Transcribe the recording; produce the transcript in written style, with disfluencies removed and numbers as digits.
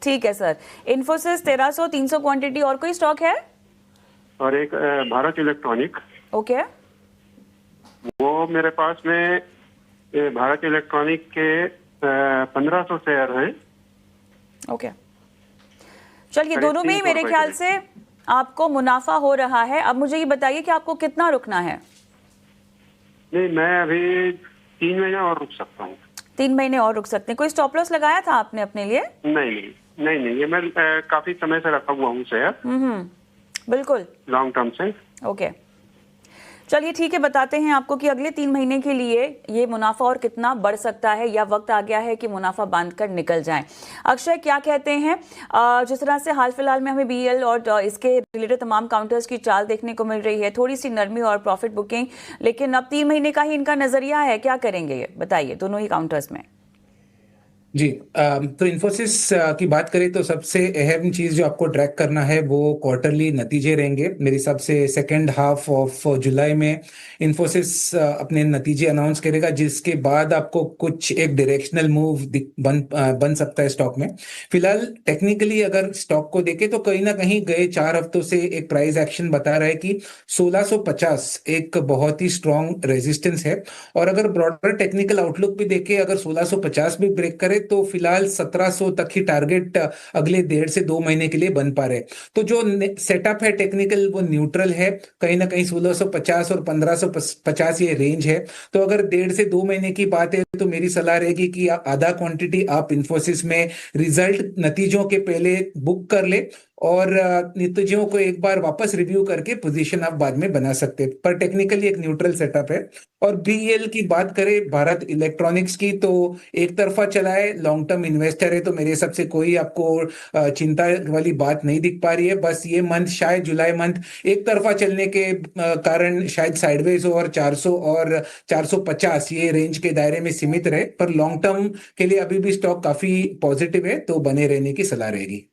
ठीक है sir. Infosys 1300, 300 quantity, और कोई स्टॉक है? और एक भारत इलेक्ट्रॉनिक, ओके। वो मेरे पास में भारत इलेक्ट्रॉनिक के 1500 शेयर हैं। ओके, चलिए करीब दोनों में ही 300 मेरे रुपए ख्याल करीब। से आपको मुनाफा हो रहा है। अब मुझे ये बताइए कि आपको कितना रुकना है? नहीं, मैं अभी 3 महीने और रुक सकता हूँ। 3 महीने और रुक सकते हैं। कोई स्टॉप लॉस लगाया था आपने अपने लिए? नहीं नहीं, नहीं नहीं, ये मैं काफी समय से रखा हुआ हूँ शेयर, बिल्कुल। लॉन्ग टर्म से। ओके, चलिए ठीक है, बताते हैं आपको कि अगले 3 महीने के लिए ये मुनाफा और कितना बढ़ सकता है, या वक्त आ गया है कि मुनाफा बांधकर निकल जाएं। अक्षय क्या कहते हैं? जिस तरह से हाल फिलहाल में हमें बीएल और इसके रिलेटेड तमाम काउंटर्स की चाल देखने को मिल रही है, थोड़ी सी नरमी और प्रॉफिट बुकिंग, लेकिन अब 3 महीने का ही इनका नजरिया है, क्या करेंगे ये बताइए दोनों ही काउंटर्स में? जी। तो इन्फोसिस की बात करें तो सबसे अहम चीज जो आपको ट्रैक करना है वो क्वार्टरली नतीजे रहेंगे। मेरे हिसाब से सेकेंड हाफ ऑफ जुलाई में इन्फोसिस अपने नतीजे अनाउंस करेगा, जिसके बाद आपको कुछ एक डायरेक्शनल मूव बन सकता है स्टॉक में। फिलहाल टेक्निकली अगर स्टॉक को देखें तो कहीं ना कहीं गए 4 हफ्तों से एक प्राइस एक्शन बता रहा है कि 1650 एक बहुत ही स्ट्रॉन्ग रेजिस्टेंस है। और अगर ब्रॉडर टेक्निकल आउटलुक भी देखें, अगर 1650 भी ब्रेक करे तो फिलहाल 1700 तक ही टारगेट अगले 1.5 से 2 महीने के लिए बन पा रहे। तो जो सेटअप है टेक्निकल वो न्यूट्रल है, कहीं ना कहीं 1650 और 1550 ये रेंज है। तो अगर 1.5 से 2 महीने की बात है तो मेरी सलाह रहेगी कि आधा क्वांटिटी आप इन्फोसिस में रिजल्ट नतीजों के पहले बुक कर ले, और नतीजों को एक बार वापस रिव्यू करके पोजीशन आप बाद में बना सकते हैं। पर टेक्निकली एक न्यूट्रल सेटअप है। और बीएल की बात करें भारत इलेक्ट्रॉनिक्स की, तो एक तरफा चला है, लॉन्ग टर्म इन्वेस्टर है, तो मेरे हिसाब से कोई आपको चिंता वाली बात नहीं दिख पा रही है। बस ये मंथ शायद जुलाई मंथ एक तरफा चलने के कारण शायद साइडवेज हो और 400 और 450 ये रेंज के दायरे में सीमित रहे। पर लॉन्ग टर्म के लिए अभी भी स्टॉक काफी पॉजिटिव है, तो बने रहने की सलाह रहेगी।